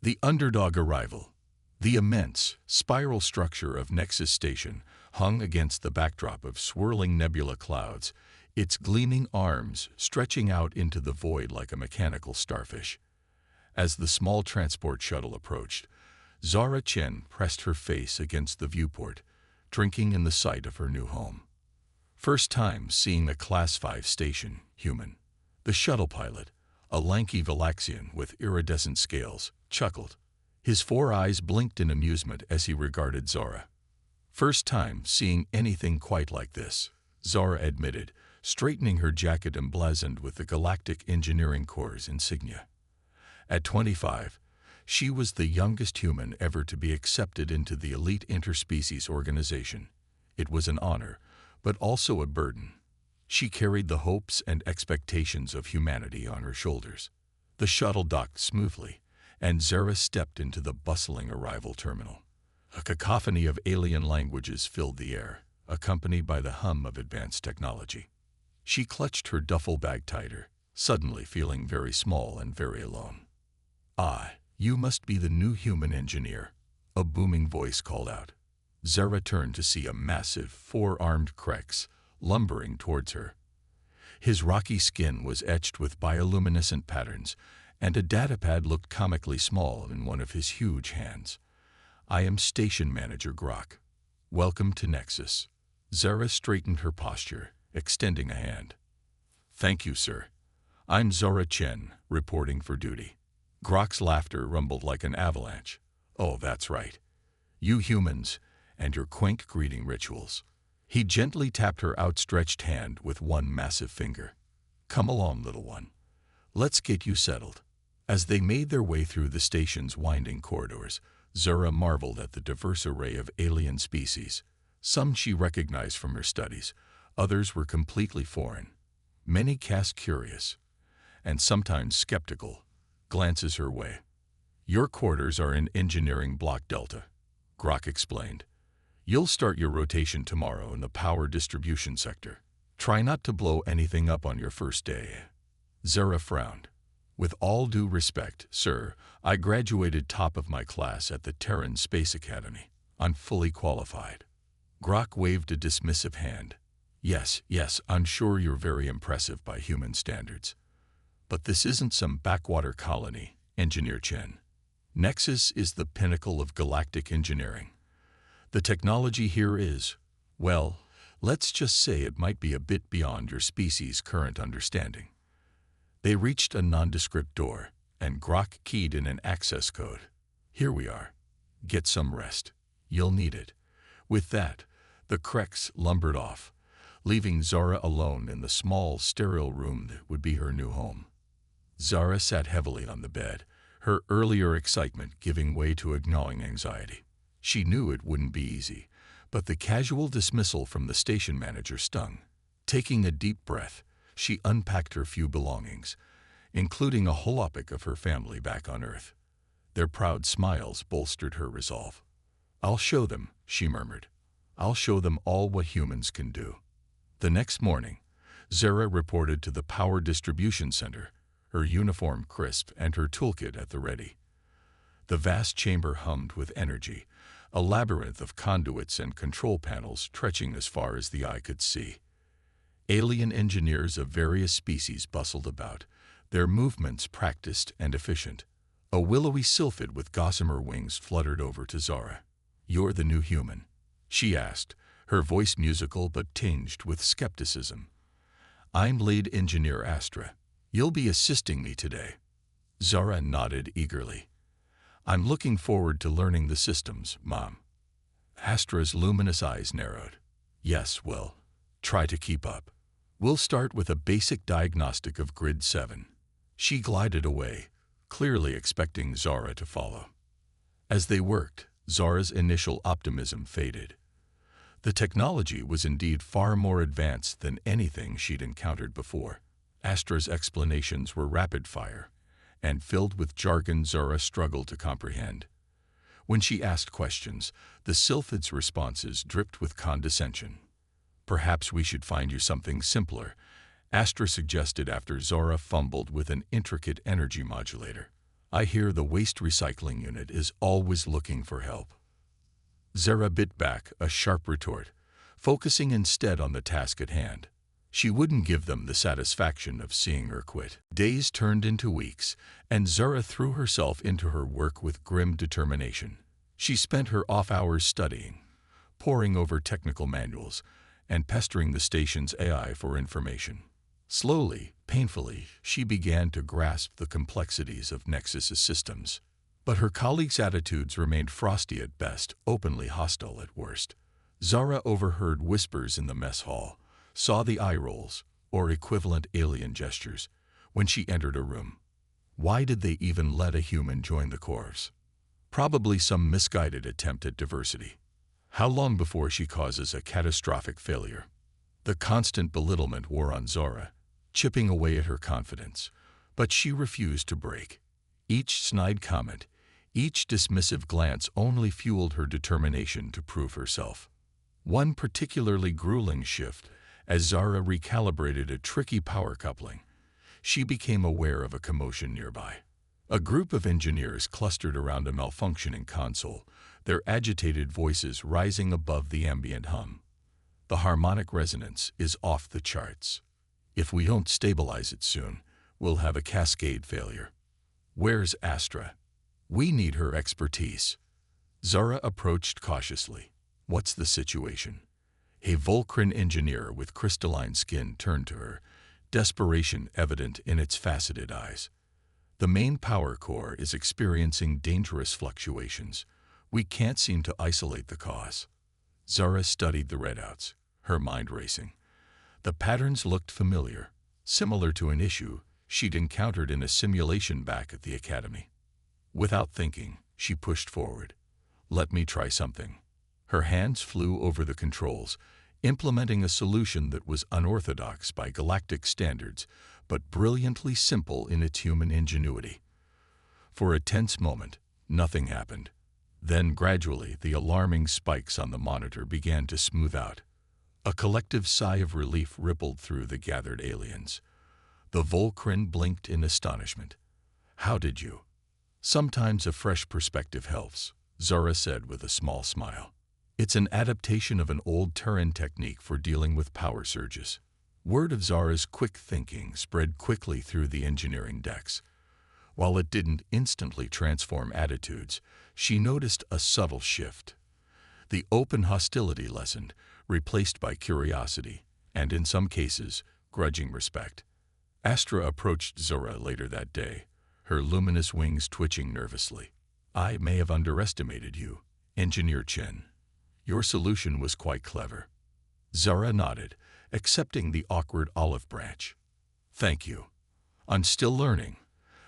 The underdog arrival. The immense, spiral structure of Nexus Station hung against the backdrop of swirling nebula clouds, its gleaming arms stretching out into the void like a mechanical starfish. As the small transport shuttle approached, Zara Chen pressed her face against the viewport, drinking in the sight of her new home. First time seeing a Class 5 station, human. The shuttle pilot, a lanky Valaxian with iridescent scales, chuckled. His 4 eyes blinked in amusement as he regarded Zara. First time seeing anything quite like this, Zara admitted, straightening her jacket emblazoned with the Galactic Engineering Corps' insignia. At 25, she was the youngest human ever to be accepted into the elite interspecies organization. It was an honor, but also a burden. She carried the hopes and expectations of humanity on her shoulders. The shuttle docked smoothly, and Zara stepped into the bustling arrival terminal. A cacophony of alien languages filled the air, accompanied by the hum of advanced technology. She clutched her duffel bag tighter, suddenly feeling very small and very alone. "Ah, you must be the new human engineer," a booming voice called out. Zara turned to see a massive, 4-armed Krex lumbering towards her. His rocky skin was etched with bioluminescent patterns, and a datapad looked comically small in one of his huge hands. "I am Station Manager Grok. Welcome to Nexus." Zara straightened her posture, extending a hand. "Thank you, sir. I'm Zara Chen, reporting for duty." Grok's laughter rumbled like an avalanche. "Oh, that's right. You humans, and your quaint greeting rituals." He gently tapped her outstretched hand with one massive finger. "Come along, little one. Let's get you settled." As they made their way through the station's winding corridors, Zara marveled at the diverse array of alien species. Some she recognized from her studies, others were completely foreign. Many cast curious, and sometimes skeptical, glances her way. "Your quarters are in Engineering Block Delta," Grok explained. "You'll start your rotation tomorrow in the power distribution sector. Try not to blow anything up on your first day." Zara frowned. "With all due respect, sir, I graduated top of my class at the Terran Space Academy. I'm fully qualified." Grok waved a dismissive hand. Yes, I'm sure you're very impressive by human standards. But this isn't some backwater colony, Engineer Chen. Nexus is the pinnacle of galactic engineering. The technology here is, well, let's just say it might be a bit beyond your species' current understanding." They reached a nondescript door, and Grok keyed in an access code. "Here we are. Get some rest. You'll need it." With that, the Krex lumbered off, leaving Zara alone in the small, sterile room that would be her new home. Zara sat heavily on the bed, her earlier excitement giving way to a gnawing anxiety. She knew it wouldn't be easy, but the casual dismissal from the station manager stung. Taking a deep breath, she unpacked her few belongings, including a holopic of her family back on Earth. Their proud smiles bolstered her resolve. "I'll show them," she murmured. "I'll show them all what humans can do." The next morning, Zara reported to the Power Distribution Center, her uniform crisp and her toolkit at the ready. The vast chamber hummed with energy, a labyrinth of conduits and control panels stretching as far as the eye could see. Alien engineers of various species bustled about, their movements practiced and efficient. A willowy sylphid with gossamer wings fluttered over to Zara. "You're the new human?" she asked, her voice musical but tinged with skepticism. "I'm lead engineer Astra. You'll be assisting me today." Zara nodded eagerly. "I'm looking forward to learning the systems, Mom." Astra's luminous eyes narrowed. "Yes, well, try to keep up. We'll start with a basic diagnostic of Grid 7. She glided away, clearly expecting Zara to follow. As they worked, Zara's initial optimism faded. The technology was indeed far more advanced than anything she'd encountered before. Astra's explanations were rapid-fire and filled with jargon Zara struggled to comprehend. When she asked questions, the sylphid's responses dripped with condescension. "Perhaps we should find you something simpler," Astra suggested after Zara fumbled with an intricate energy modulator. I hear the waste recycling unit is always looking for help. Zara bit back a sharp retort, focusing instead on the task at hand. She wouldn't give them the satisfaction of seeing her quit. Days turned into weeks, and Zara threw herself into her work with grim determination. She spent her off hours studying, poring over technical manuals, and pestering the station's AI for information. Slowly, painfully, she began to grasp the complexities of Nexus's systems. But her colleagues' attitudes remained frosty at best, openly hostile at worst. Zara overheard whispers in the mess hall, saw the eye rolls, or equivalent alien gestures, when she entered a room. Why did they even let a human join the Corps? Probably some misguided attempt at diversity. How long before she causes a catastrophic failure? The constant belittlement wore on Zara, chipping away at her confidence, but she refused to break. Each snide comment, each dismissive glance only fueled her determination to prove herself. One particularly grueling shift, as Zara recalibrated a tricky power coupling, she became aware of a commotion nearby. A group of engineers clustered around a malfunctioning console, their agitated voices rising above the ambient hum. The harmonic resonance is off the charts. If we don't stabilize it soon, we'll have a cascade failure. Where's Astra? We need her expertise. Zara approached cautiously. What's the situation? A Volcran engineer with crystalline skin turned to her, desperation evident in its faceted eyes. The main power core is experiencing dangerous fluctuations. We can't seem to isolate the cause. Zara studied the readouts, her mind racing. The patterns looked familiar, similar to an issue she'd encountered in a simulation back at the academy. Without thinking, she pushed forward. Let me try something. Her hands flew over the controls, implementing a solution that was unorthodox by galactic standards, but brilliantly simple in its human ingenuity. For a tense moment, nothing happened. Then gradually, the alarming spikes on the monitor began to smooth out. A collective sigh of relief rippled through the gathered aliens. The Volcran blinked in astonishment. How did you? Sometimes a fresh perspective helps, Zara said with a small smile. It's an adaptation of an old Terran technique for dealing with power surges. Word of Zara's quick thinking spread quickly through the engineering decks. While it didn't instantly transform attitudes, she noticed a subtle shift. The open hostility lessened, replaced by curiosity, and in some cases, grudging respect. Astra approached Zara later that day, her luminous wings twitching nervously. I may have underestimated you, Engineer Chen. Your solution was quite clever. Zara nodded, accepting the awkward olive branch. Thank you. I'm still learning,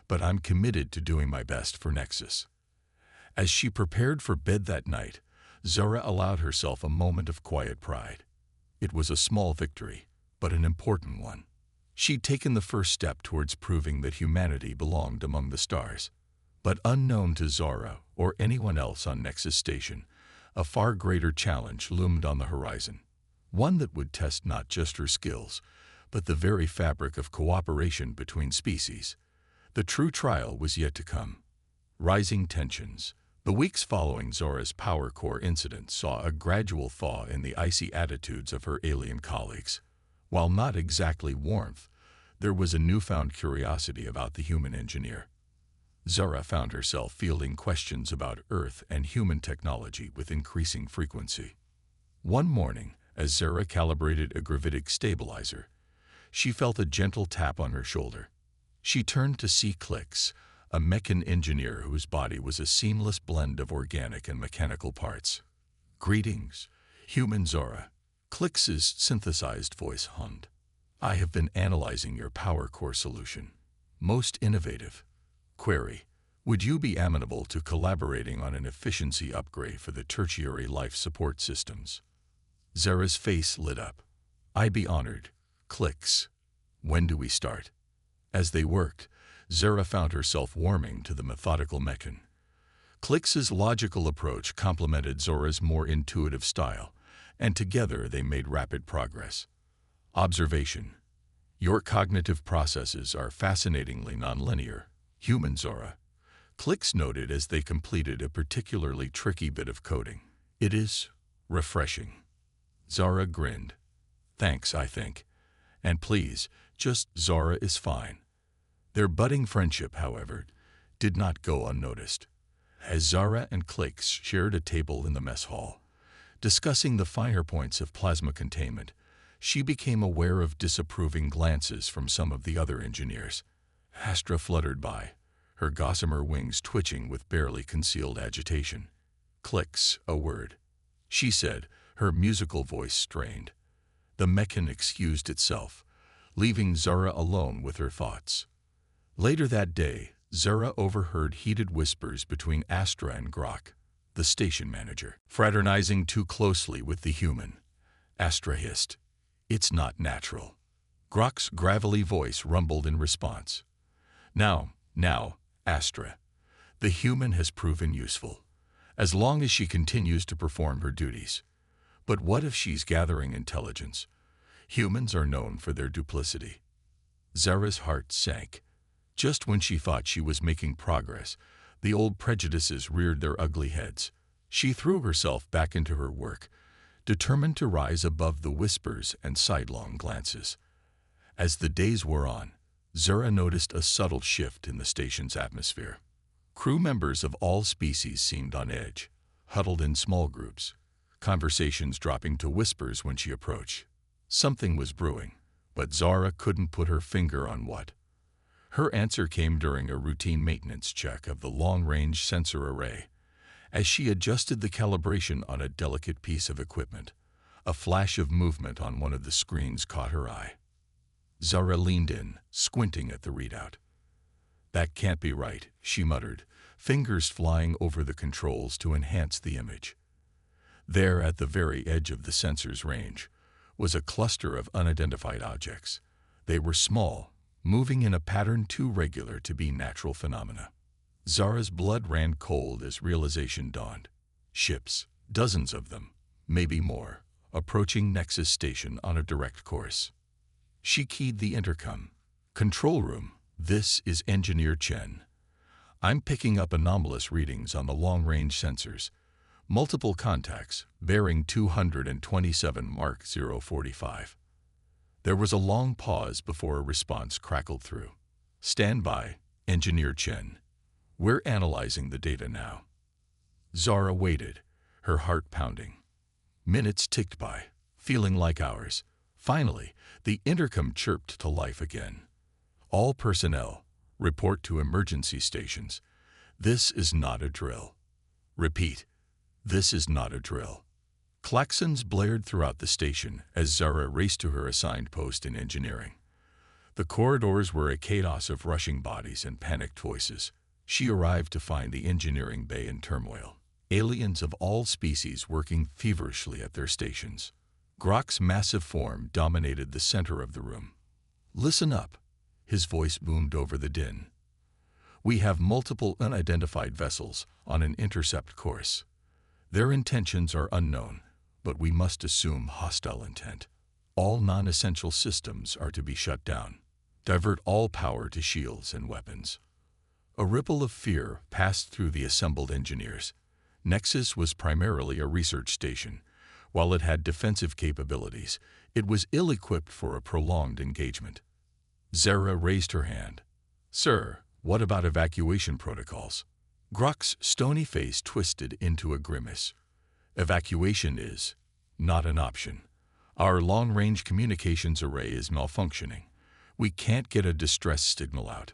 but I'm committed to doing my best for Nexus. As she prepared for bed that night, Zara allowed herself a moment of quiet pride. It was a small victory, but an important one. She'd taken the first step towards proving that humanity belonged among the stars. But unknown to Zara or anyone else on Nexus Station, a far greater challenge loomed on the horizon. One that would test not just her skills, but the very fabric of cooperation between species. The true trial was yet to come. Rising tensions. The weeks following Zara's power core incident saw a gradual thaw in the icy attitudes of her alien colleagues. While not exactly warmth, there was a newfound curiosity about the human engineer. Zara found herself fielding questions about Earth and human technology with increasing frequency. One morning, as Zara calibrated a gravitic stabilizer, she felt a gentle tap on her shoulder. She turned to see Clix, a mechan engineer whose body was a seamless blend of organic and mechanical parts. Greetings, human Zara. Clix's synthesized voice hummed. I have been analyzing your power core solution. Most innovative. Query, would you be amenable to collaborating on an efficiency upgrade for the tertiary life support systems? Zara's face lit up. I'd be honored. Clix. When do we start? As they worked, Zara found herself warming to the methodical mechan. Clix's logical approach complemented Zora's more intuitive style, and together they made rapid progress. Observation. Your cognitive processes are fascinatingly nonlinear, human Zora. Clicks noted as they completed a particularly tricky bit of coding. "It is refreshing." Zara grinned. "Thanks, I think. And please, just Zara is fine." Their budding friendship, however, did not go unnoticed. As Zara and Clicks shared a table in the mess hall, discussing the finer points of plasma containment, she became aware of disapproving glances from some of the other engineers. Astra fluttered by, her gossamer wings twitching with barely concealed agitation. "Clicks, a word," she said, her musical voice strained. The mechan excused itself, leaving Zara alone with her thoughts. Later that day, Zara overheard heated whispers between Astra and Grok, the station manager. "Fraternizing too closely with the human," Astra hissed. "It's not natural." Grok's gravelly voice rumbled in response. Now, Astra. The human has proven useful, as long as she continues to perform her duties. But what if she's gathering intelligence? Humans are known for their duplicity." Zara's heart sank. Just when she thought she was making progress, the old prejudices reared their ugly heads. She threw herself back into her work, determined to rise above the whispers and sidelong glances. As the days wore on, Zara noticed a subtle shift in the station's atmosphere. Crew members of all species seemed on edge, huddled in small groups, conversations dropping to whispers when she approached. Something was brewing, but Zara couldn't put her finger on what. Her answer came during a routine maintenance check of the long-range sensor array. As she adjusted the calibration on a delicate piece of equipment, a flash of movement on one of the screens caught her eye. Zara leaned in, squinting at the readout. "That can't be right," she muttered, fingers flying over the controls to enhance the image. There, at the very edge of the sensor's range, was a cluster of unidentified objects. They were small, moving in a pattern too regular to be natural phenomena. Zara's blood ran cold as realization dawned. Ships, dozens of them, maybe more, approaching Nexus Station on a direct course. She keyed the intercom. "Control room, this is Engineer Chen. I'm picking up anomalous readings on the long-range sensors. Multiple contacts, bearing 227 Mark 045. There was a long pause before a response crackled through. "Stand by, Engineer Chen. We're analyzing the data now." Zara waited, her heart pounding. Minutes ticked by, feeling like hours. Finally, the intercom chirped to life again. "All personnel, report to emergency stations. This is not a drill. Repeat, this is not a drill." Klaxons blared throughout the station as Zara raced to her assigned post in engineering. The corridors were a chaos of rushing bodies and panicked voices. She arrived to find the engineering bay in turmoil. Aliens of all species working feverishly at their stations. Grok's massive form dominated the center of the room. "Listen up," his voice boomed over the din. "We have multiple unidentified vessels on an intercept course. Their intentions are unknown, but we must assume hostile intent. All non-essential systems are to be shut down. Divert all power to shields and weapons." A ripple of fear passed through the assembled engineers. Nexus was primarily a research station. While it had defensive capabilities, it was ill-equipped for a prolonged engagement. Zara raised her hand. "Sir, what about evacuation protocols?" Grok's stony face twisted into a grimace. "Evacuation is not an option. Our long-range communications array is malfunctioning. We can't get a distress signal out."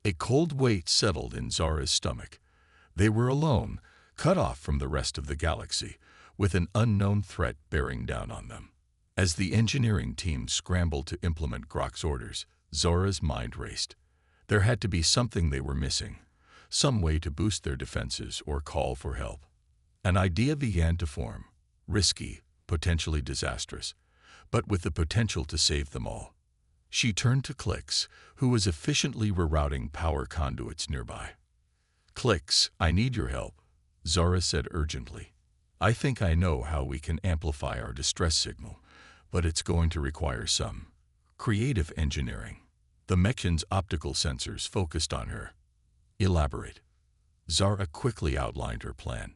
A cold weight settled in Zara's stomach. They were alone, cut off from the rest of the galaxy, with an unknown threat bearing down on them. As the engineering team scrambled to implement Grok's orders, Zara's mind raced. There had to be something they were missing, some way to boost their defenses or call for help. An idea began to form, risky, potentially disastrous, but with the potential to save them all. She turned to Clicks, who was efficiently rerouting power conduits nearby. "Clicks, I need your help," Zara said urgently. "I think I know how we can amplify our distress signal, but it's going to require some creative engineering." The mechan's optical sensors focused on her. "Elaborate." Zara quickly outlined her plan.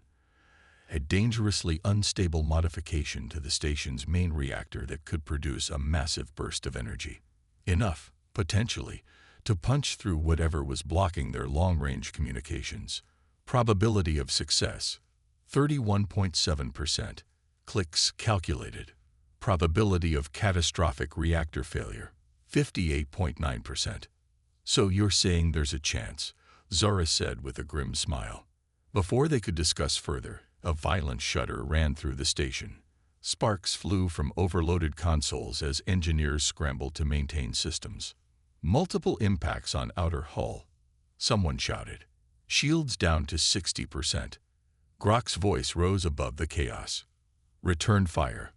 A dangerously unstable modification to the station's main reactor that could produce a massive burst of energy. Enough, potentially, to punch through whatever was blocking their long-range communications. Probability of success, 31.7%. Clicks calculated. Probability of catastrophic reactor failure, 58.9%. So you're saying there's a chance, Zara said with a grim smile. Before they could discuss further, a violent shudder ran through the station. Sparks flew from overloaded consoles as engineers scrambled to maintain systems. Multiple impacts on outer hull. Someone shouted. Shields down to 60%. Grok's voice rose above the chaos. Return fire.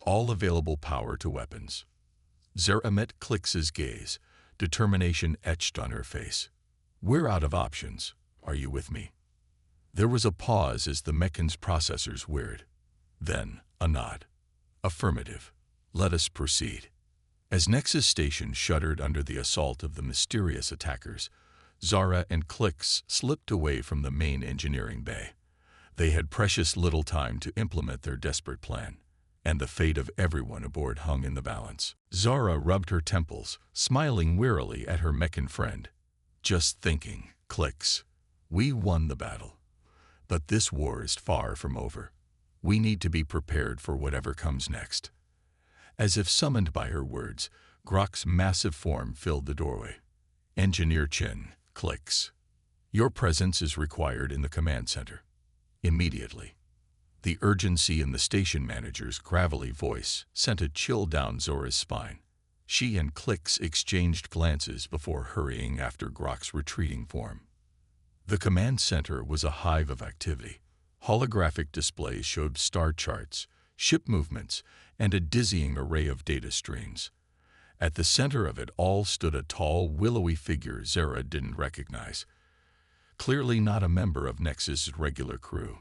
All available power to weapons. Zara met Clix's gaze, determination etched on her face. We're out of options. Are you with me? There was a pause as the Mechan's processors whirred. Then, a nod. Affirmative. Let us proceed. As Nexus Station shuddered under the assault of the mysterious attackers, Zara and Clix slipped away from the main engineering bay. They had precious little time to implement their desperate plan, and the fate of everyone aboard hung in the balance. Zara rubbed her temples, smiling wearily at her Mechan friend. Just thinking, Clix. We won the battle. But this war is far from over. We need to be prepared for whatever comes next. As if summoned by her words, Grok's massive form filled the doorway. Engineer Chen, Clix. Your presence is required in the command center. Immediately. The urgency in the station manager's gravelly voice sent a chill down Zora's spine. She and Clix exchanged glances before hurrying after Grok's retreating form. The command center was a hive of activity. Holographic displays showed star charts, ship movements, and a dizzying array of data streams. At the center of it all stood a tall, willowy figure Zara didn't recognize. Clearly not a member of Nexus' regular crew.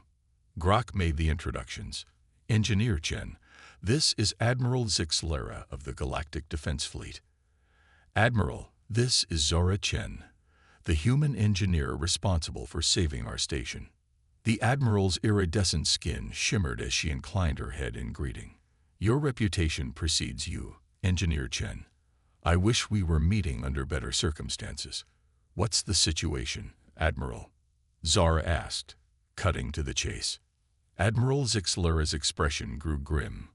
Grok made the introductions. Engineer Chen, this is Admiral Zixlera of the Galactic Defense Fleet. Admiral, this is Zora Chen, the human engineer responsible for saving our station. The Admiral's iridescent skin shimmered as she inclined her head in greeting. Your reputation precedes you, Engineer Chen. I wish we were meeting under better circumstances. What's the situation, Admiral? Zara asked, cutting to the chase. Admiral Zixlera's expression grew grim.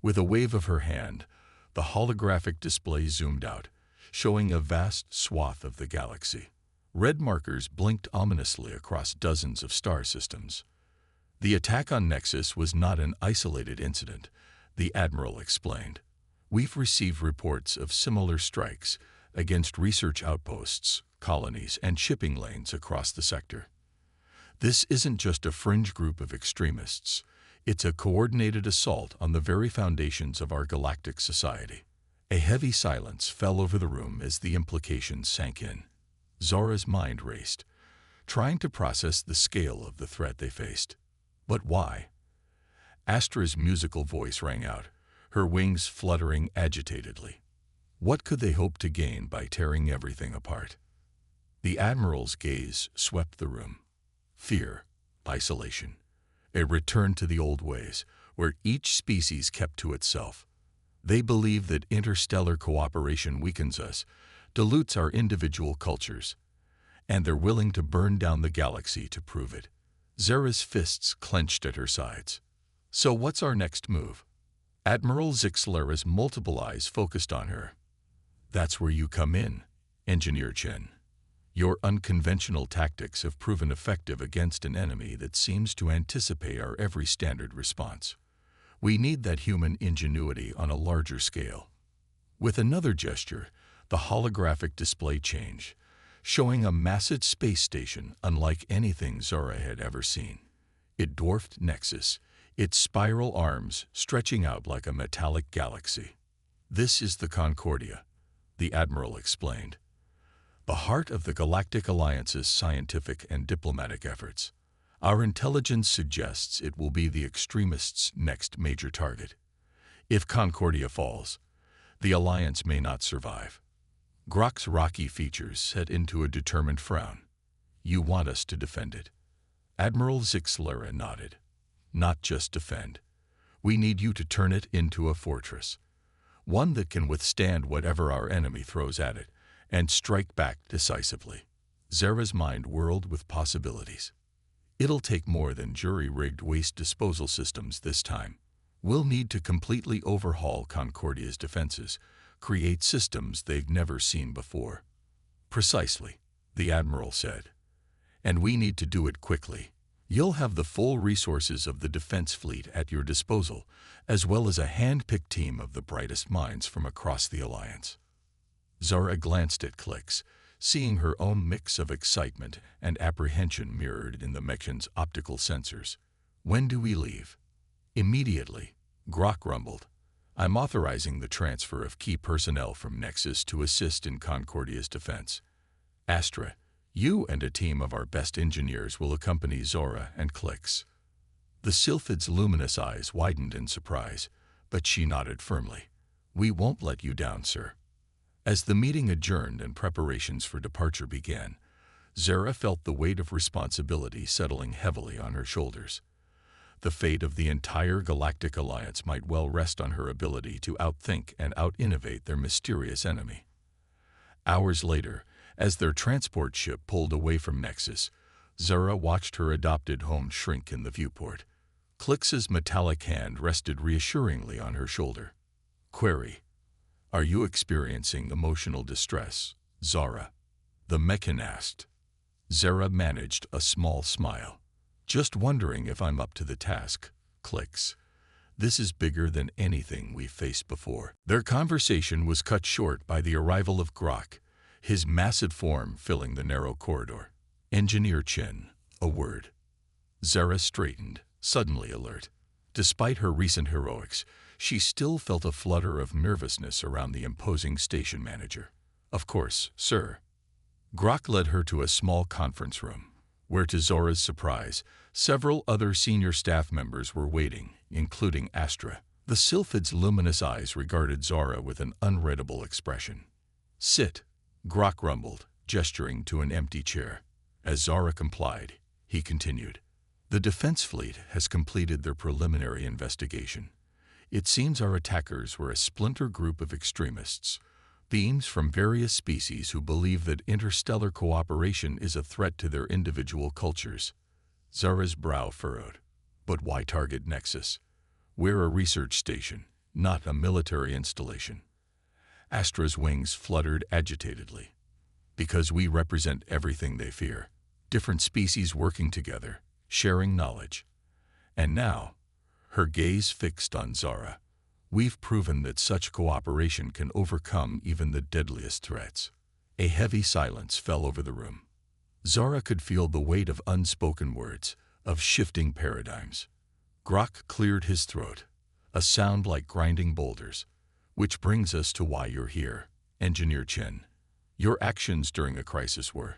With a wave of her hand, the holographic display zoomed out, showing a vast swath of the galaxy. Red markers blinked ominously across dozens of star systems. The attack on Nexus was not an isolated incident, the Admiral explained. We've received reports of similar strikes against research outposts, colonies, and shipping lanes across the sector. This isn't just a fringe group of extremists. It's a coordinated assault on the very foundations of our galactic society. A heavy silence fell over the room as the implications sank in. Zora's mind raced, trying to process the scale of the threat they faced. But why? Astra's musical voice rang out, her wings fluttering agitatedly. What could they hope to gain by tearing everything apart? The Admiral's gaze swept the room. Fear, isolation, a return to the old ways, where each species kept to itself. They believe that interstellar cooperation weakens us, dilutes our individual cultures, and they're willing to burn down the galaxy to prove it. Zara's fists clenched at her sides. So what's our next move? Admiral Zixlera's multiple eyes focused on her. That's where you come in, Engineer Chen. Your unconventional tactics have proven effective against an enemy that seems to anticipate our every standard response. We need that human ingenuity on a larger scale. With another gesture, the holographic display changed, showing a massive space station unlike anything Zora had ever seen. It dwarfed Nexus, its spiral arms stretching out like a metallic galaxy. This is the Concordia, the Admiral explained. The heart of the Galactic Alliance's scientific and diplomatic efforts. Our intelligence suggests it will be the extremists' next major target. If Concordia falls, the Alliance may not survive. Grok's rocky features set into a determined frown. You want us to defend it. Admiral Zixlera nodded. Not just defend. We need you to turn it into a fortress. One that can withstand whatever our enemy throws at it, and strike back decisively. Zara's mind whirled with possibilities. It'll take more than jury-rigged waste disposal systems this time. We'll need to completely overhaul Concordia's defenses, create systems they've never seen before. Precisely, the Admiral said. And we need to do it quickly. You'll have the full resources of the defense fleet at your disposal, as well as a hand-picked team of the brightest minds from across the Alliance. Zara glanced at Clix, seeing her own mix of excitement and apprehension mirrored in the Mechan's optical sensors. When do we leave? Immediately, Grok rumbled. I'm authorizing the transfer of key personnel from Nexus to assist in Concordia's defense. Astra, you and a team of our best engineers will accompany Zora and Clix. The Sylphid's luminous eyes widened in surprise, but she nodded firmly. We won't let you down, sir. As the meeting adjourned and preparations for departure began, Zara felt the weight of responsibility settling heavily on her shoulders. The fate of the entire Galactic Alliance might well rest on her ability to outthink and out-innovate their mysterious enemy. Hours later, as their transport ship pulled away from Nexus, Zara watched her adopted home shrink in the viewport. Clix's metallic hand rested reassuringly on her shoulder. Query: Are you experiencing emotional distress, Zara? The Mechan asked. Zara managed a small smile. Just wondering if I'm up to the task, Clix. This is bigger than anything we've faced before. Their conversation was cut short by the arrival of Grok, his massive form filling the narrow corridor. Engineer Chen, a word. Zara straightened, suddenly alert. Despite her recent heroics, she still felt a flutter of nervousness around the imposing station manager. Of course, sir. Grok led her to a small conference room, where to Zora's surprise, several other senior staff members were waiting, including Astra. The Sylphid's luminous eyes regarded Zora with an unreadable expression. Sit, Grok rumbled, gesturing to an empty chair. As Zara complied, he continued. The defense fleet has completed their preliminary investigation. It seems our attackers were a splinter group of extremists, beings from various species who believe that interstellar cooperation is a threat to their individual cultures. Zara's brow furrowed. But why target Nexus? We're a research station, not a military installation. Astra's wings fluttered agitatedly. Because we represent everything they fear. Different species working together, sharing knowledge. And now, her gaze fixed on Zara, we've proven that such cooperation can overcome even the deadliest threats. A heavy silence fell over the room. Zara could feel the weight of unspoken words, of shifting paradigms. Grok cleared his throat, a sound like grinding boulders. Which brings us to why you're here, Engineer Chen. Your actions during a crisis were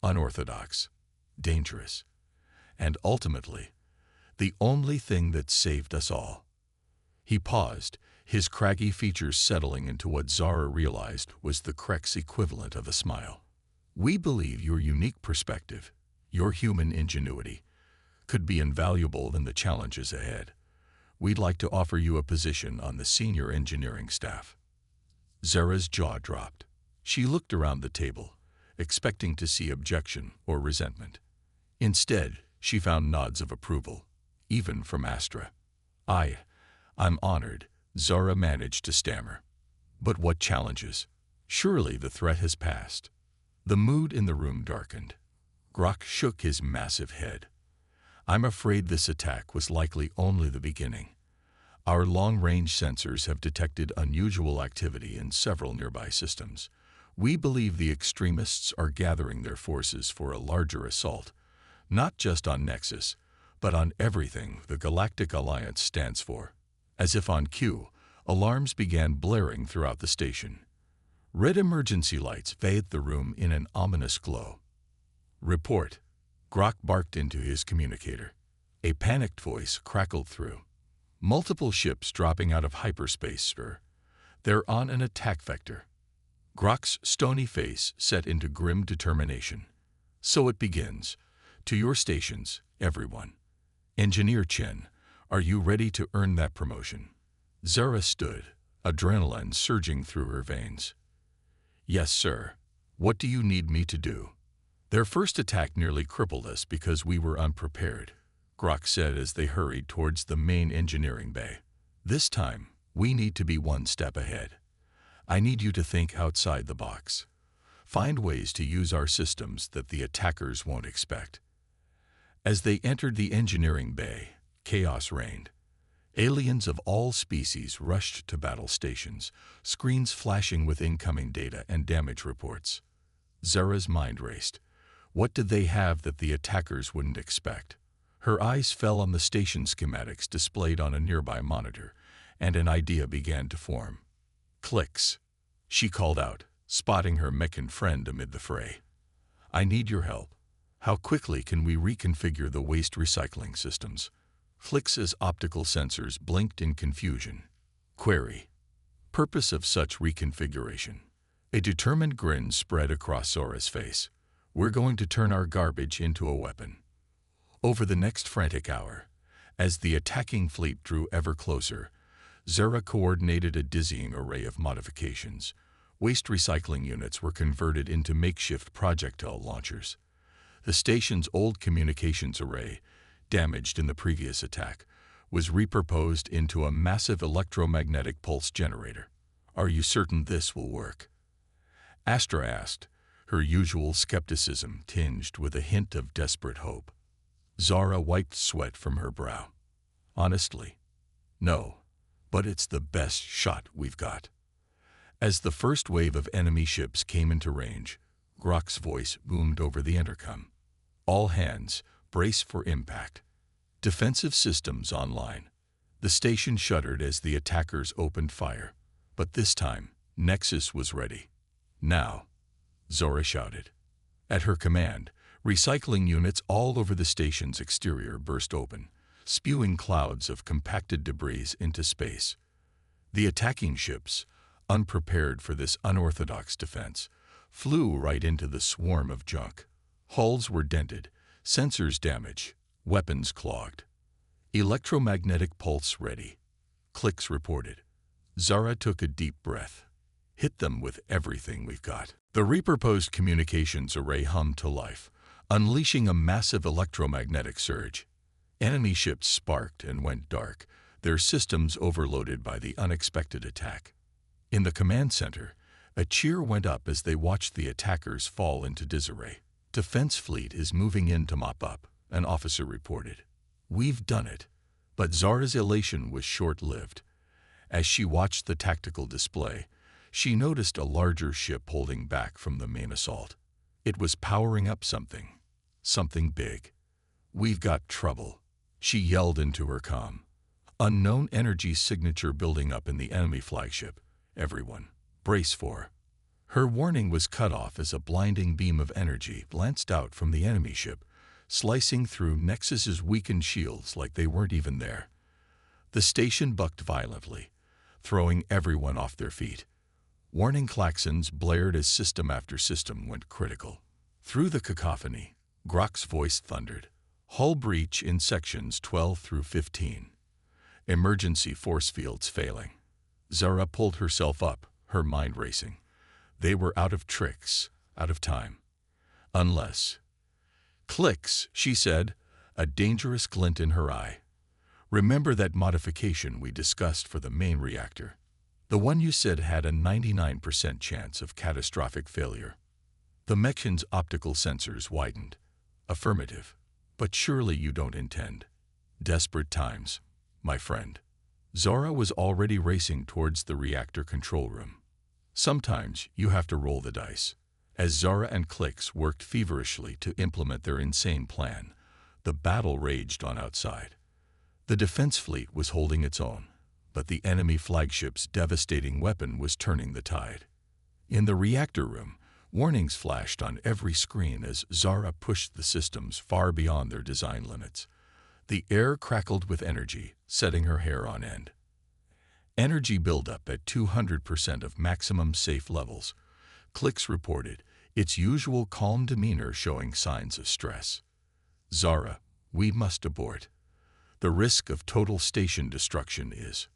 unorthodox, dangerous, and ultimately, the only thing that saved us all. He paused, his craggy features settling into what Zara realized was the Krek's equivalent of a smile. We believe your unique perspective, your human ingenuity, could be invaluable in the challenges ahead. We'd like to offer you a position on the senior engineering staff. Zara's jaw dropped. She looked around the table, expecting to see objection or resentment. Instead, she found nods of approval, even from Astra. I'm honored, Zara managed to stammer. But what challenges? Surely the threat has passed. The mood in the room darkened. Grok shook his massive head. I'm afraid this attack was likely only the beginning. Our long-range sensors have detected unusual activity in several nearby systems. We believe the extremists are gathering their forces for a larger assault, not just on Nexus, but on everything the Galactic Alliance stands for. As if on cue, alarms began blaring throughout the station. Red emergency lights bathed the room in an ominous glow. Report. Grok barked into his communicator. A panicked voice crackled through. Multiple ships dropping out of hyperspace, sir. They're on an attack vector. Grok's stony face set into grim determination. So it begins. To your stations, everyone. Engineer Chen, are you ready to earn that promotion? Zara stood, adrenaline surging through her veins. Yes, sir. What do you need me to do? Their first attack nearly crippled us because we were unprepared, Grok said as they hurried towards the main engineering bay. This time, we need to be one step ahead. I need you to think outside the box. Find ways to use our systems that the attackers won't expect. As they entered the engineering bay, chaos reigned. Aliens of all species rushed to battle stations, screens flashing with incoming data and damage reports. Zara's mind raced. What did they have that the attackers wouldn't expect? Her eyes fell on the station schematics displayed on a nearby monitor, and an idea began to form. Clicks, she called out, spotting her mechan friend amid the fray. I need your help. How quickly can we reconfigure the waste recycling systems? Clicks's optical sensors blinked in confusion. Query. Purpose of such reconfiguration. A determined grin spread across Zora's face. We're going to turn our garbage into a weapon. Over the next frantic hour, as the attacking fleet drew ever closer, Zora coordinated a dizzying array of modifications. Waste recycling units were converted into makeshift projectile launchers. The station's old communications array, damaged in the previous attack, was repurposed into a massive electromagnetic pulse generator. Are you certain this will work? Astra asked, her usual skepticism tinged with a hint of desperate hope. Zara wiped sweat from her brow. Honestly, no, but it's the best shot we've got. As the first wave of enemy ships came into range, Grok's voice boomed over the intercom. All hands, brace for impact. Defensive systems online. The station shuddered as the attackers opened fire. But this time, Nexus was ready. Now, Zora shouted. At her command, recycling units all over the station's exterior burst open, spewing clouds of compacted debris into space. The attacking ships, unprepared for this unorthodox defense, flew right into the swarm of junk. Hulls were dented, sensors damaged, weapons clogged. Electromagnetic pulse ready. Clicks reported. Zara took a deep breath. Hit them with everything we've got. The repurposed communications array hummed to life, unleashing a massive electromagnetic surge. Enemy ships sparked and went dark, their systems overloaded by the unexpected attack. In the command center, a cheer went up as they watched the attackers fall into disarray. Defense fleet is moving in to mop up, an officer reported. We've done it. But Zara's elation was short-lived. As she watched the tactical display, she noticed a larger ship holding back from the main assault. It was powering up something big. We've got trouble, she yelled into her comm. Unknown energy signature building up in the enemy flagship. Everyone, brace for. Her warning was cut off as a blinding beam of energy lanced out from the enemy ship, slicing through Nexus's weakened shields like they weren't even there. The station bucked violently, throwing everyone off their feet. Warning klaxons blared as system after system went critical. Through the cacophony, Grok's voice thundered. Hull breach in sections 12 through 15. Emergency force fields failing. Zara pulled herself up, her mind racing. They were out of tricks, out of time. Unless. Clicks, she said, a dangerous glint in her eye. Remember that modification we discussed for the main reactor? The one you said had a 99% chance of catastrophic failure. The mechan's optical sensors widened. Affirmative. But surely you don't intend. Desperate times, my friend. Zora was already racing towards the reactor control room. Sometimes you have to roll the dice. As Zara and Clicks worked feverishly to implement their insane plan, the battle raged on outside. The defense fleet was holding its own, but the enemy flagship's devastating weapon was turning the tide. In the reactor room, warnings flashed on every screen as Zara pushed the systems far beyond their design limits. The air crackled with energy, setting her hair on end. Energy buildup at 200% of maximum safe levels. Clicks reported, its usual calm demeanor showing signs of stress. "Zara, we must abort. The risk of total station destruction is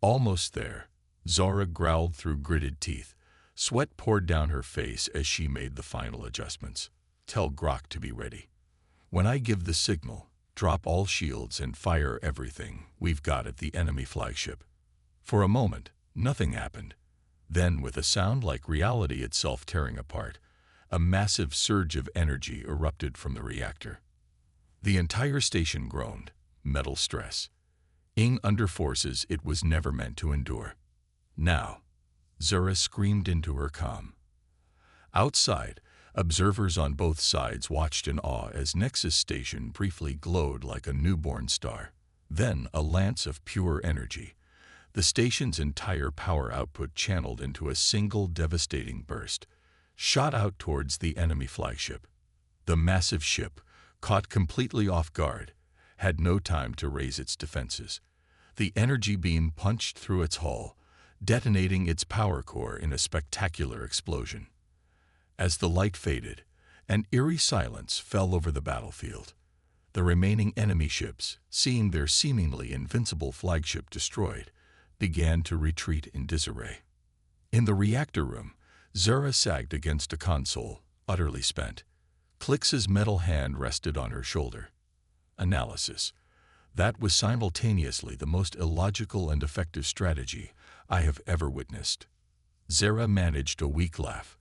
almost there." Zara growled through gritted teeth. Sweat poured down her face as she made the final adjustments. "Tell Grok to be ready. When I give the signal, drop all shields and fire everything we've got at the enemy flagship." For a moment, nothing happened. Then, with a sound like reality itself tearing apart, a massive surge of energy erupted from the reactor. The entire station groaned, metal stress, under forces it was never meant to endure. "Now," Zara screamed into her comm. Outside, observers on both sides watched in awe as Nexus Station briefly glowed like a newborn star. Then, a lance of pure energy, the station's entire power output channeled into a single devastating burst, shot out towards the enemy flagship. The massive ship, caught completely off guard, had no time to raise its defenses. The energy beam punched through its hull, detonating its power core in a spectacular explosion. As the light faded, an eerie silence fell over the battlefield. The remaining enemy ships, seeing their seemingly invincible flagship destroyed, began to retreat in disarray. In the reactor room, Zara sagged against a console, utterly spent. Clix's metal hand rested on her shoulder. Analysis. That was simultaneously the most illogical and effective strategy I have ever witnessed. Zara managed a weak laugh.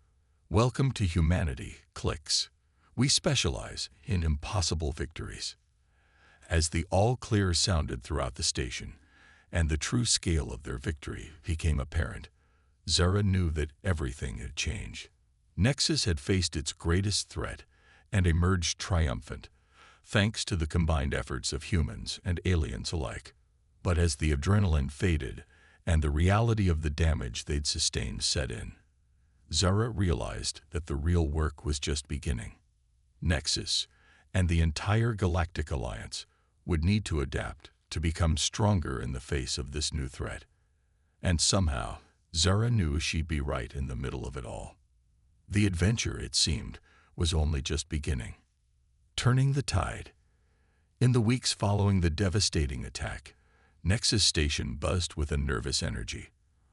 "Welcome to humanity, Clix. We specialize in impossible victories." As the all-clear sounded throughout the station, and the true scale of their victory became apparent, Zara knew that everything had changed. Nexus had faced its greatest threat and emerged triumphant, thanks to the combined efforts of humans and aliens alike. But as the adrenaline faded and the reality of the damage they'd sustained set in, Zara realized that the real work was just beginning. Nexus and the entire Galactic Alliance would need to adapt to become stronger in the face of this new threat. And somehow, Zara knew she'd be right in the middle of it all. The adventure, it seemed, was only just beginning. Turning the tide. In the weeks following the devastating attack, Nexus Station buzzed with a nervous energy.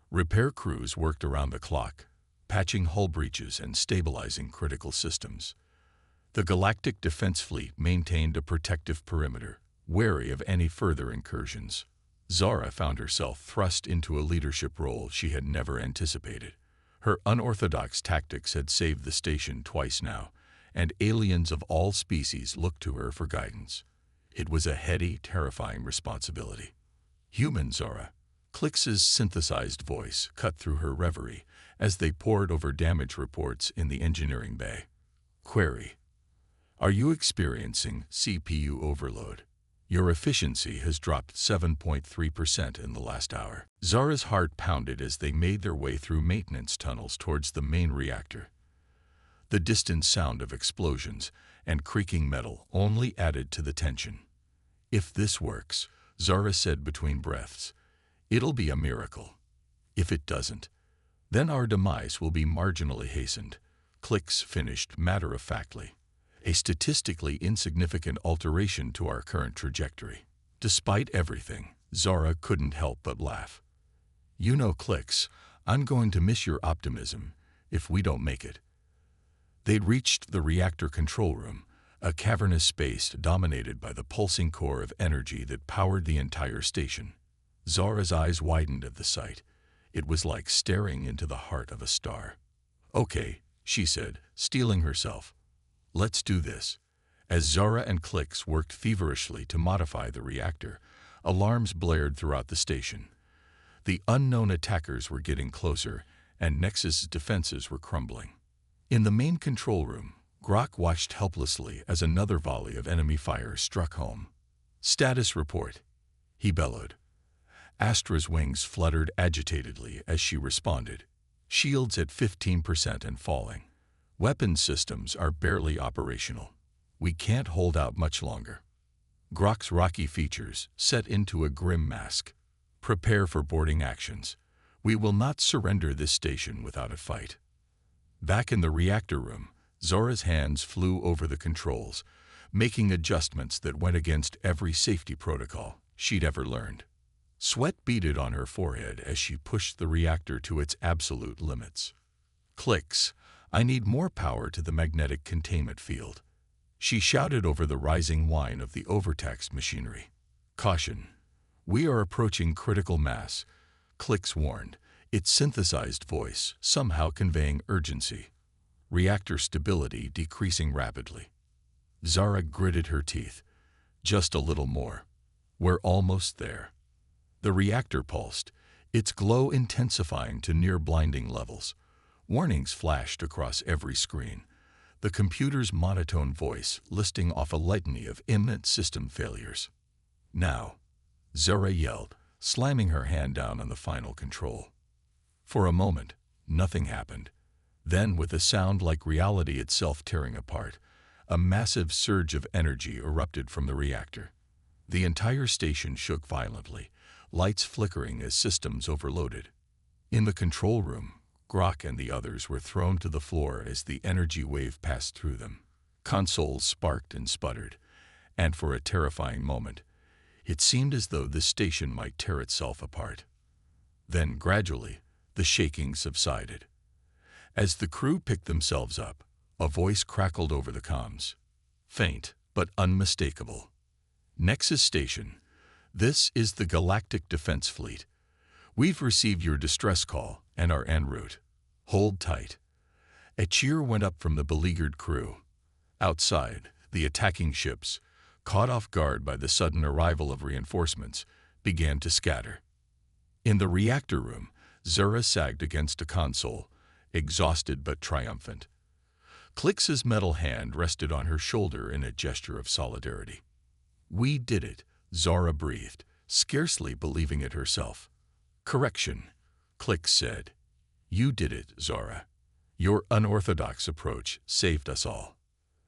Repair crews worked around the clock, patching hull breaches and stabilizing critical systems. The Galactic Defense Fleet maintained a protective perimeter, wary of any further incursions. Zara found herself thrust into a leadership role she had never anticipated. Her unorthodox tactics had saved the station twice now, and aliens of all species looked to her for guidance. It was a heady, terrifying responsibility. "Human, Zara." Clix's synthesized voice cut through her reverie as they pored over damage reports in the engineering bay. Query: "Are you experiencing CPU overload? Your efficiency has dropped 7.3% in the last hour." Zara's heart pounded as they made their way through maintenance tunnels towards the main reactor. The distant sound of explosions and creaking metal only added to the tension. "If this works," Zara said between breaths, "it'll be a miracle. If it doesn't, then our demise will be marginally hastened." Clix finished matter-of-factly. "A statistically insignificant alteration to our current trajectory." Despite everything, Zara couldn't help but laugh. "You know, Clix, I'm going to miss your optimism if we don't make it." They'd reached the reactor control room, a cavernous space dominated by the pulsing core of energy that powered the entire station. Zara's eyes widened at the sight. It was like staring into the heart of a star. "Okay," she said, steeling herself. "Let's do this." As Zara and Clix worked feverishly to modify the reactor, alarms blared throughout the station. The unknown attackers were getting closer, and Nexus's defenses were crumbling. In the main control room, Grok watched helplessly as another volley of enemy fire struck home. "Status report," he bellowed. Astra's wings fluttered agitatedly as she responded. "Shields at 15% and falling. Weapon systems are barely operational. We can't hold out much longer." Grok's rocky features set into a grim mask. "Prepare for boarding actions. We will not surrender this station without a fight." Back in the reactor room, Zora's hands flew over the controls, making adjustments that went against every safety protocol she'd ever learned. Sweat beaded on her forehead as she pushed the reactor to its absolute limits. Clicks. I need more power to the magnetic containment field. She shouted over the rising whine of the overtaxed machinery. Caution. We are approaching critical mass, Clicks warned, its synthesized voice somehow conveying urgency. Reactor stability decreasing rapidly. Zara gritted her teeth. Just a little more. We're almost there. The reactor pulsed, its glow intensifying to near-blinding levels. Warnings flashed across every screen, the computer's monotone voice listing off a litany of imminent system failures. Now, Zara yelled, slamming her hand down on the final control. For a moment, nothing happened. Then, with a sound like reality itself tearing apart, a massive surge of energy erupted from the reactor. The entire station shook violently, lights flickering as systems overloaded. In the control room, Grok and the others were thrown to the floor as the energy wave passed through them. Consoles sparked and sputtered, and for a terrifying moment, it seemed as though the station might tear itself apart. Then, gradually, the shaking subsided. As the crew picked themselves up, a voice crackled over the comms. Faint, but unmistakable. Nexus Station, this is the Galactic Defense Fleet. We've received your distress call and are en route. Hold tight. A cheer went up from the beleaguered crew. Outside, the attacking ships, caught off guard by the sudden arrival of reinforcements, began to scatter. In the reactor room, Zara sagged against a console, exhausted but triumphant. Clix's metal hand rested on her shoulder in a gesture of solidarity. We did it, Zara breathed, scarcely believing it herself. Correction, Clix said. You did it, Zara. Your unorthodox approach saved us all.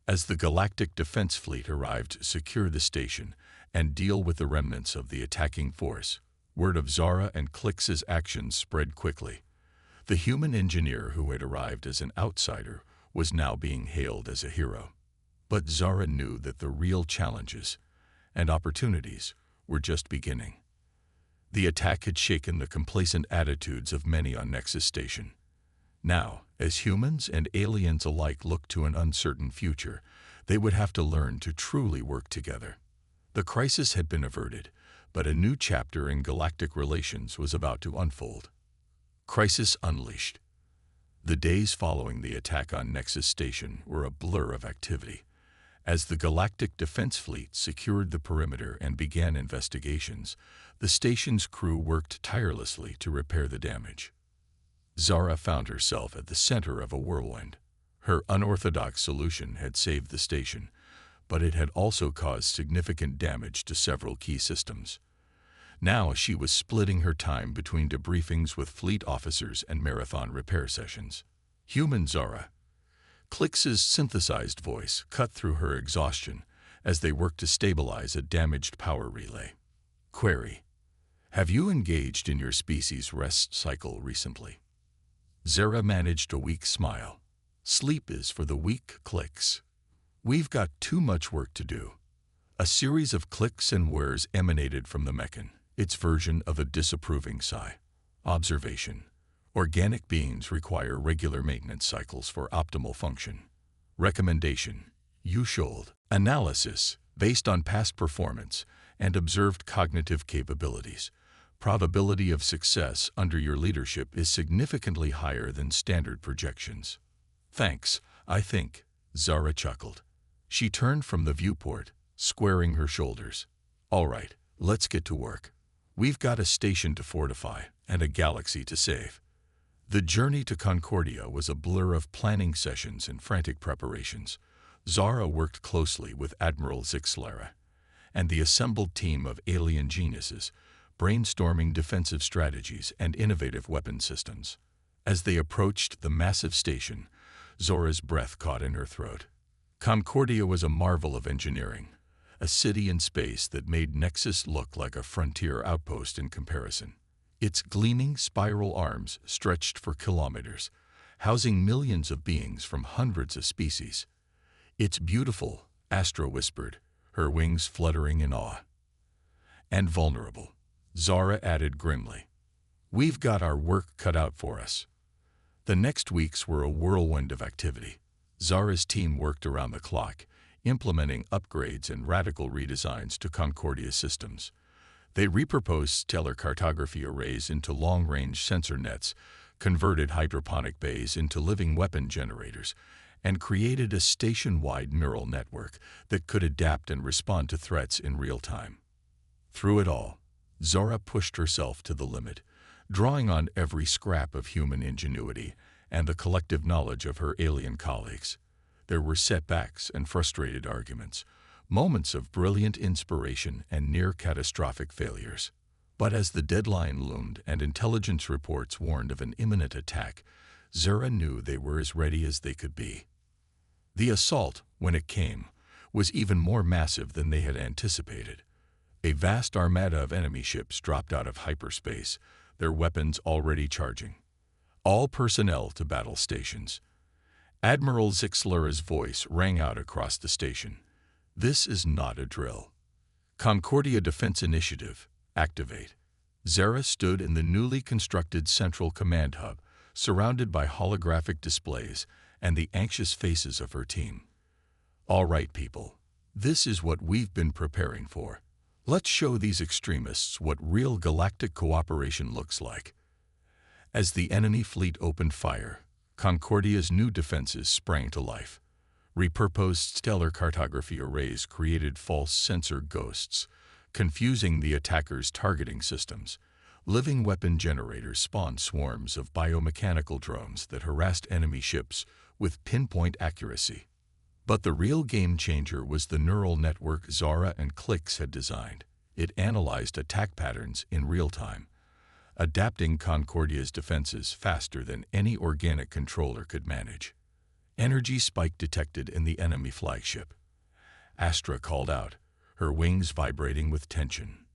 As the Galactic Defense Fleet arrived to secure the station and deal with the remnants of the attacking force, word of Zara and Clix's actions spread quickly. The human engineer who had arrived as an outsider was now being hailed as a hero. But Zara knew that the real challenges and opportunities were just beginning. The attack had shaken the complacent attitudes of many on Nexus Station. Now, as humans and aliens alike looked to an uncertain future, they would have to learn to truly work together. The crisis had been averted, but a new chapter in galactic relations was about to unfold. Crisis Unleashed. The days following the attack on Nexus Station were a blur of activity. As the Galactic Defense Fleet secured the perimeter and began investigations, the station's crew worked tirelessly to repair the damage. Zara found herself at the center of a whirlwind. Her unorthodox solution had saved the station, but it had also caused significant damage to several key systems. Now she was splitting her time between debriefings with fleet officers and marathon repair sessions. Human Zara. Clix's synthesized voice cut through her exhaustion as they worked to stabilize a damaged power relay. Query. Have you engaged in your species' rest cycle recently? Zara managed a weak smile. Sleep is for the weak, Clix. We've got too much work to do. A series of clicks and whirs emanated from the Meccan, its version of a disapproving sigh. Observation. Organic beings require regular maintenance cycles for optimal function. Recommendation. U-Should. Analysis, based on past performance and observed cognitive capabilities. Probability of success under your leadership is significantly higher than standard projections. Thanks, I think, Zara chuckled. She turned from the viewport, squaring her shoulders. All right, let's get to work. We've got a station to fortify and a galaxy to save. The journey to Concordia was a blur of planning sessions and frantic preparations. Zara worked closely with Admiral Zixlara and the assembled team of alien geniuses, brainstorming defensive strategies and innovative weapon systems. As they approached the massive station, Zora's breath caught in her throat. Concordia was a marvel of engineering, a city in space that made Nexus look like a frontier outpost in comparison. Its gleaming spiral arms stretched for kilometers, housing millions of beings from hundreds of species. "It's beautiful," Astra whispered, her wings fluttering in awe. "And vulnerable," Zara added grimly. "We've got our work cut out for us." The next weeks were a whirlwind of activity. Zara's team worked around the clock, implementing upgrades and radical redesigns to Concordia's systems. They repurposed stellar cartography arrays into long-range sensor nets, converted hydroponic bays into living weapon generators, and created a station-wide neural network that could adapt and respond to threats in real time. Through it all, Zara pushed herself to the limit, drawing on every scrap of human ingenuity and the collective knowledge of her alien colleagues. There were setbacks and frustrated arguments, moments of brilliant inspiration and near-catastrophic failures. But as the deadline loomed and intelligence reports warned of an imminent attack, Zara knew they were as ready as they could be. The assault, when it came, was even more massive than they had anticipated. A vast armada of enemy ships dropped out of hyperspace, their weapons already charging. "All personnel to battle stations." Admiral Zixlura's voice rang out across the station. "This is not a drill. Concordia Defense Initiative, activate." Zara stood in the newly constructed Central Command Hub, surrounded by holographic displays and the anxious faces of her team. "All right, people. This is what we've been preparing for. Let's show these extremists what real galactic cooperation looks like." As the enemy fleet opened fire, Concordia's new defenses sprang to life. Repurposed stellar cartography arrays created false sensor ghosts, confusing the attackers' targeting systems. Living weapon generators spawned swarms of biomechanical drones that harassed enemy ships with pinpoint accuracy. But the real game-changer was the neural network Zara and Clix had designed. It analyzed attack patterns in real time, adapting Concordia's defenses faster than any organic controller could manage. Energy spike detected in the enemy flagship. Astra called out, her wings vibrating with tension.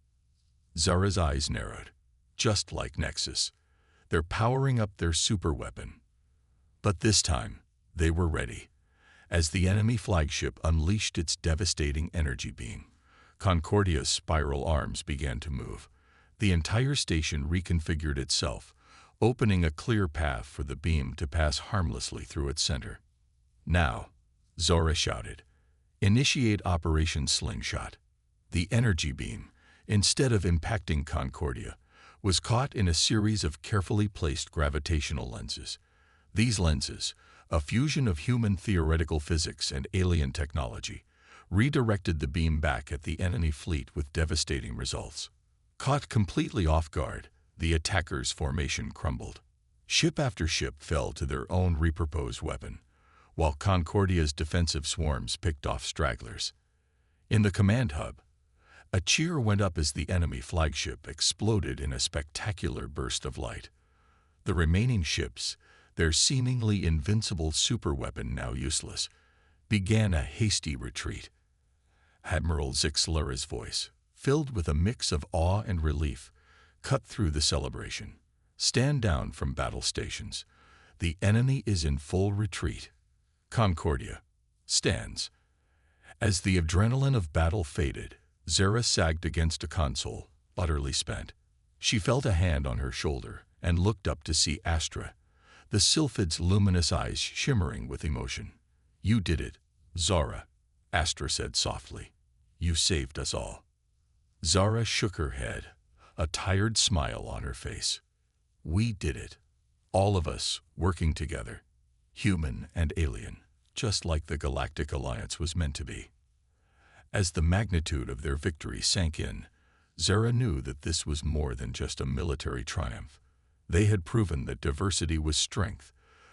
Zara's eyes narrowed. Just like Nexus, they're powering up their superweapon. But this time, they were ready. As the enemy flagship unleashed its devastating energy beam, Concordia's spiral arms began to move. The entire station reconfigured itself, opening a clear path for the beam to pass harmlessly through its center. "Now," Zora shouted, "initiate Operation Slingshot." The energy beam, instead of impacting Concordia, was caught in a series of carefully placed gravitational lenses. These lenses, a fusion of human theoretical physics and alien technology, redirected the beam back at the enemy fleet with devastating results. Caught completely off guard, the attackers' formation crumbled. Ship after ship fell to their own repurposed weapon, while Concordia's defensive swarms picked off stragglers. In the command hub, a cheer went up as the enemy flagship exploded in a spectacular burst of light. The remaining ships, their seemingly invincible superweapon now useless, began a hasty retreat. Admiral Zixlura's voice, filled with a mix of awe and relief, cut through the celebration. "Stand down from battle stations. The enemy is in full retreat." Concordia stands. As the adrenaline of battle faded, Zara sagged against a console, utterly spent. She felt a hand on her shoulder and looked up to see Astra, the Sylphid's luminous eyes shimmering with emotion. "You did it, Zara," Astra said softly. "You saved us all." Zara shook her head, a tired smile on her face. "We did it. All of us, working together. Human and alien, just like the Galactic Alliance was meant to be." As the magnitude of their victory sank in, Zara knew that this was more than just a military triumph. They had proven that diversity was strength,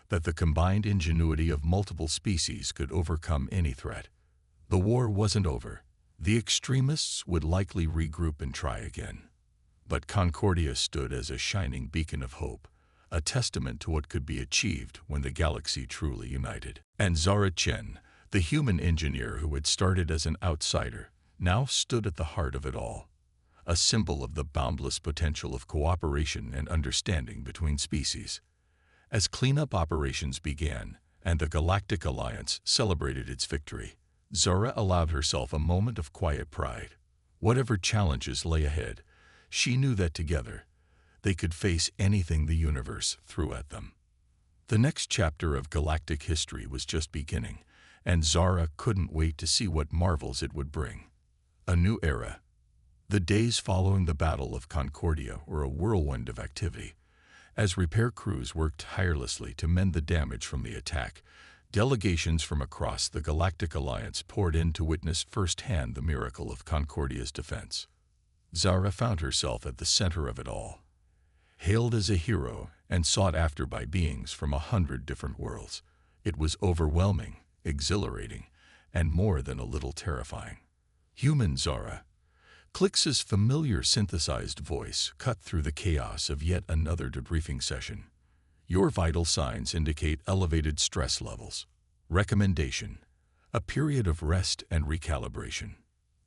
that the combined ingenuity of multiple species could overcome any threat. The war wasn't over. The extremists would likely regroup and try again. But Concordia stood as a shining beacon of hope, a testament to what could be achieved when the galaxy truly united. And Zara Chen, the human engineer who had started as an outsider, now stood at the heart of it all, a symbol of the boundless potential of cooperation and understanding between species. As cleanup operations began and the Galactic Alliance celebrated its victory, Zara allowed herself a moment of quiet pride. Whatever challenges lay ahead, she knew that together, they could face anything the universe threw at them. The next chapter of galactic history was just beginning, and Zara couldn't wait to see what marvels it would bring. A new era. The days following the Battle of Concordia were a whirlwind of activity. As repair crews worked tirelessly to mend the damage from the attack, delegations from across the Galactic Alliance poured in to witness firsthand the miracle of Concordia's defense. Zara found herself at the center of it all. Hailed as a hero and sought after by beings from 100 different worlds, it was overwhelming, exhilarating, and more than a little terrifying. Human Zara. Clix's familiar synthesized voice cut through the chaos of yet another debriefing session. Your vital signs indicate elevated stress levels. Recommendation: a period of rest and recalibration.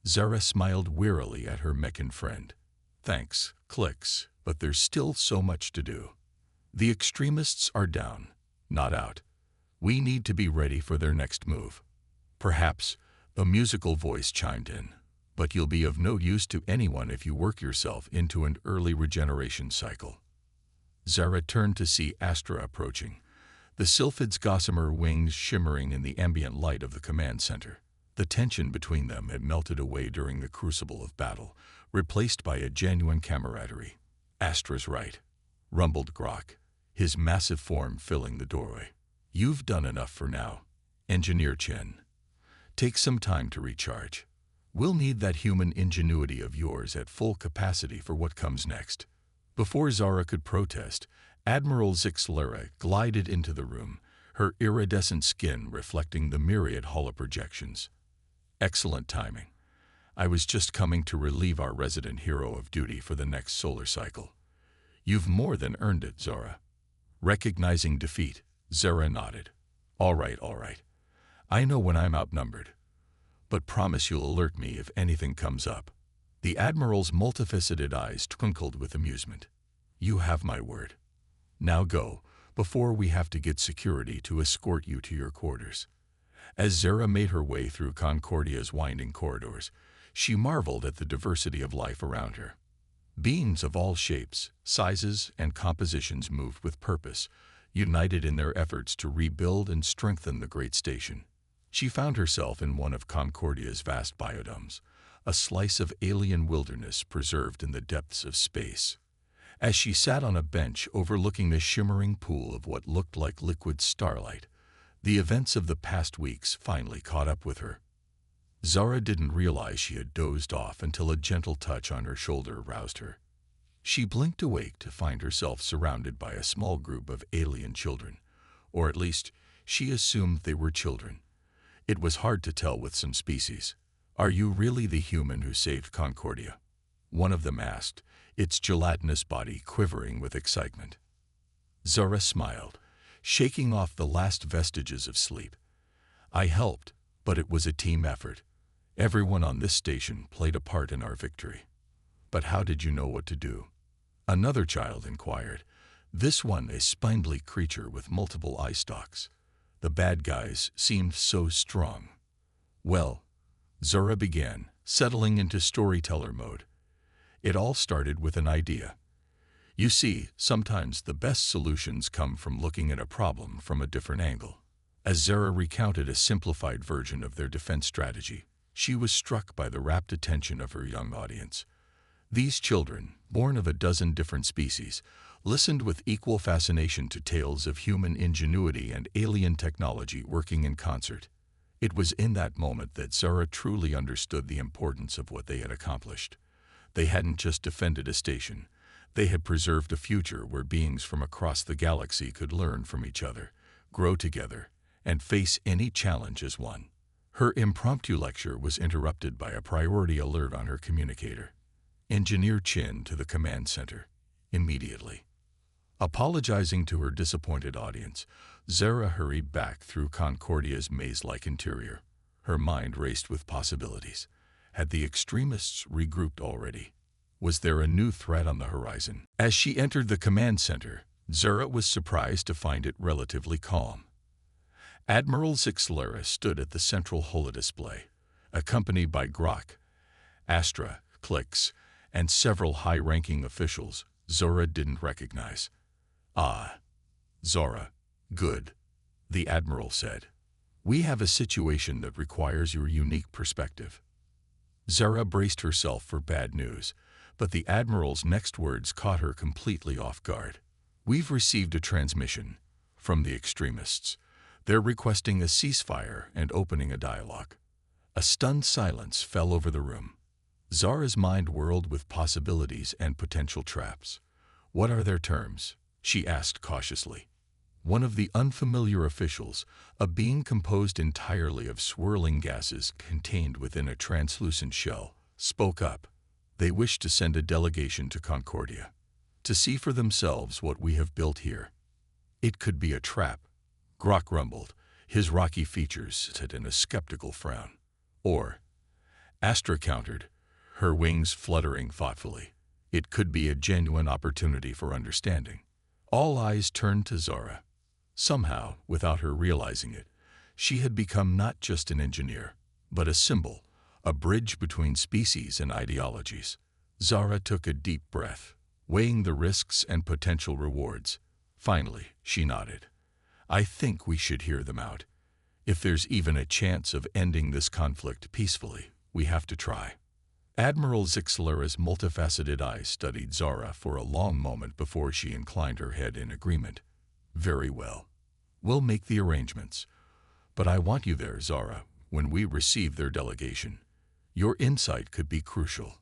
Zara smiled wearily at her mechan friend. Thanks, Clix, but there's still so much to do. The extremists are down, not out. We need to be ready for their next move. Perhaps a musical voice chimed in. But you'll be of no use to anyone if you work yourself into an early regeneration cycle. Zara turned to see Astra approaching, the Sylphid's gossamer wings shimmering in the ambient light of the command center. The tension between them had melted away during the crucible of battle, replaced by a genuine camaraderie. Astra's right, rumbled Grok, his massive form filling the doorway. You've done enough for now, Engineer Chen. Take some time to recharge. We'll need that human ingenuity of yours at full capacity for what comes next. Before Zara could protest, Admiral Zixlera glided into the room, her iridescent skin reflecting the myriad holoprojections. Excellent timing. I was just coming to relieve our resident hero of duty for the next solar cycle. You've more than earned it, Zara. Recognizing defeat, Zara nodded. All right. I know when I'm outnumbered. But promise you'll alert me if anything comes up. The Admiral's multifaceted eyes twinkled with amusement. You have my word. Now go, before we have to get security to escort you to your quarters. As Zara made her way through Concordia's winding corridors, she marveled at the diversity of life around her. Beings of all shapes, sizes, and compositions moved with purpose, united in their efforts to rebuild and strengthen the great station. She found herself in one of Concordia's vast biodomes, a slice of alien wilderness preserved in the depths of space. As she sat on a bench overlooking the shimmering pool of what looked like liquid starlight, the events of the past weeks finally caught up with her. Zara didn't realize she had dozed off until a gentle touch on her shoulder roused her. She blinked awake to find herself surrounded by a small group of alien children, or at least she assumed they were children. It was hard to tell with some species. Are you really the human who saved Concordia? One of them asked, its gelatinous body quivering with excitement. Zara smiled, shaking off the last vestiges of sleep. I helped, but it was a team effort. Everyone on this station played a part in our victory. But how did you know what to do? Another child inquired, this one a spindly creature with multiple eye stalks. The bad guys seemed so strong. Well, Zara began, settling into storyteller mode. It all started with an idea. You see, sometimes the best solutions come from looking at a problem from a different angle. As Zara recounted a simplified version of their defense strategy, she was struck by the rapt attention of her young audience. These children, born of a dozen different species, listened with equal fascination to tales of human ingenuity and alien technology working in concert. It was in that moment that Zara truly understood the importance of what they had accomplished. They hadn't just defended a station. They had preserved a future where beings from across the galaxy could learn from each other, grow together, and face any challenge as one. Her impromptu lecture was interrupted by a priority alert on her communicator. Engineer Chin to the command center. Immediately. Apologizing to her disappointed audience, Zara hurried back through Concordia's maze-like interior. Her mind raced with possibilities. Had the extremists regrouped already? Was there a new threat on the horizon? As she entered the command center, Zura was surprised to find it relatively calm. Admiral Zixlaris stood at the central holodisplay, accompanied by Grok, Astra, Klix, and several high-ranking officials Zora didn't recognize. "Ah, Zora, good," the Admiral said. "We have a situation that requires your unique perspective." Zara braced herself for bad news, but the Admiral's next words caught her completely off guard. "We've received a transmission from the extremists. They're requesting a ceasefire and opening a dialogue." A stunned silence fell over the room. Zara's mind whirled with possibilities and potential traps. "What are their terms?" she asked cautiously. One of the unfamiliar officials, a being composed entirely of swirling gases contained within a translucent shell, spoke up. "They wish to send a delegation to Concordia to see for themselves what we have built here." "It could be a trap," Grok rumbled, his rocky features set in a skeptical frown. "Or," Astra countered, her wings fluttering thoughtfully, "it could be a genuine opportunity for understanding." All eyes turned to Zara. Somehow, without her realizing it, she had become not just an engineer, but a symbol, a bridge between species and ideologies. Zara took a deep breath, weighing the risks and potential rewards. Finally, she nodded. "I think we should hear them out. If there's even a chance of ending this conflict peacefully, we have to try." Admiral Zixlara's multifaceted eyes studied Zara for a long moment before she inclined her head in agreement. "Very well. We'll make the arrangements. But I want you there, Zara, when we receive their delegation. Your insight could be crucial."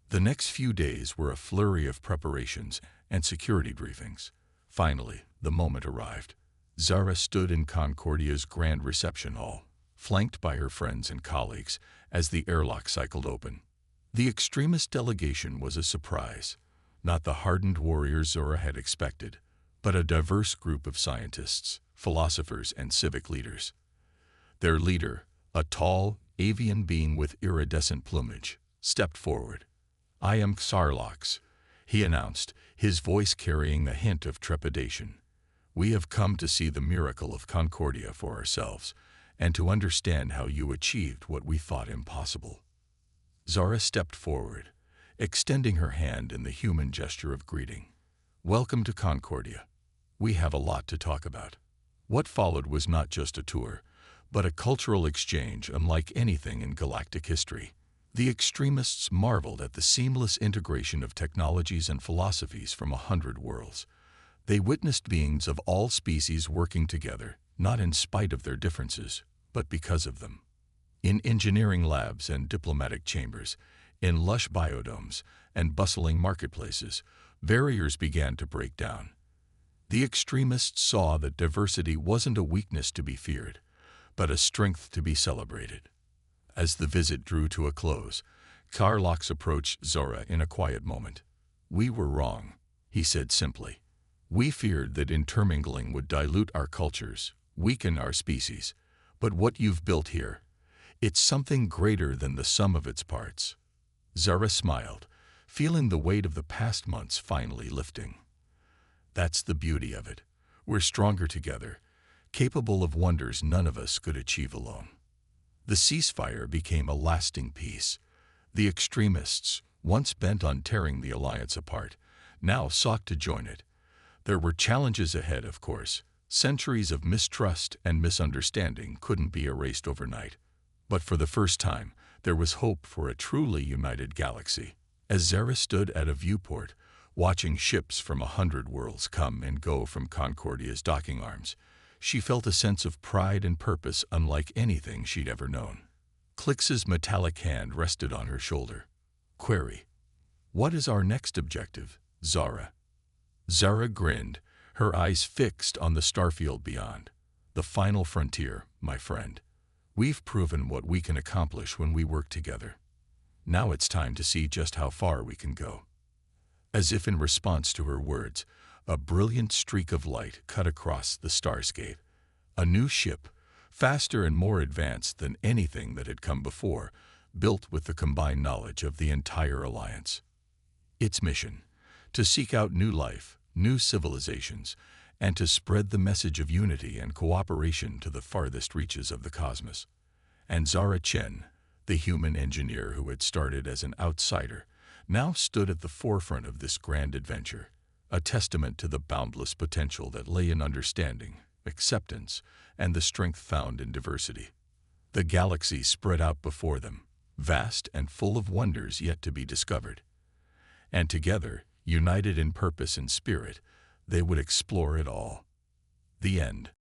The next few days were a flurry of preparations and security briefings. Finally, the moment arrived. Zara stood in Concordia's grand reception hall, flanked by her friends and colleagues, as the airlock cycled open. The extremist delegation was a surprise, not the hardened warriors Zora had expected, but a diverse group of scientists, philosophers, and civic leaders. Their leader, a tall, avian being with iridescent plumage, stepped forward. "I am Xarlox," he announced, his voice carrying a hint of trepidation. "We have come to see the miracle of Concordia for ourselves, and to understand how you achieved what we thought impossible." Zara stepped forward, extending her hand in the human gesture of greeting. "Welcome to Concordia. We have a lot to talk about." What followed was not just a tour, but a cultural exchange unlike anything in galactic history. The extremists marveled at the seamless integration of technologies and philosophies from 100 worlds. They witnessed beings of all species working together, not in spite of their differences, but because of them. In engineering labs and diplomatic chambers, in lush biodomes and bustling marketplaces, barriers began to break down. The extremists saw that diversity wasn't a weakness to be feared, but a strength to be celebrated. As the visit drew to a close, Xarlox approached Zora in a quiet moment. "We were wrong," he said simply. "We feared that intermingling would dilute our cultures, weaken our species. But what you've built here, it's something greater than the sum of its parts." Zara smiled, feeling the weight of the past months finally lifting. "That's the beauty of it. We're stronger together, capable of wonders none of us could achieve alone." The ceasefire became a lasting peace. The extremists, once bent on tearing the alliance apart, now sought to join it. There were challenges ahead, of course. Centuries of mistrust and misunderstanding couldn't be erased overnight. But for the first time, there was hope for a truly united galaxy. As Zara stood at a viewport, watching ships from 100 worlds come and go from Concordia's docking arms, she felt a sense of pride and purpose unlike anything she'd ever known. Klix's metallic hand rested on her shoulder. "Query. What is our next objective, Zara?" Zara grinned, her eyes fixed on the starfield beyond. "The final frontier, my friend. We've proven what we can accomplish when we work together. Now it's time to see just how far we can go." As if in response to her words, a brilliant streak of light cut across the starscape. A new ship, faster and more advanced than anything that had come before, built with the combined knowledge of the entire alliance. Its mission: to seek out new life, new civilizations, and to spread the message of unity and cooperation to the farthest reaches of the cosmos. And Zara Chen, the human engineer who had started as an outsider, now stood at the forefront of this grand adventure, a testament to the boundless potential that lay in understanding, acceptance, and the strength found in diversity. The galaxy spread out before them, vast and full of wonders yet to be discovered. And together, united in purpose and spirit, they would explore it all. The end.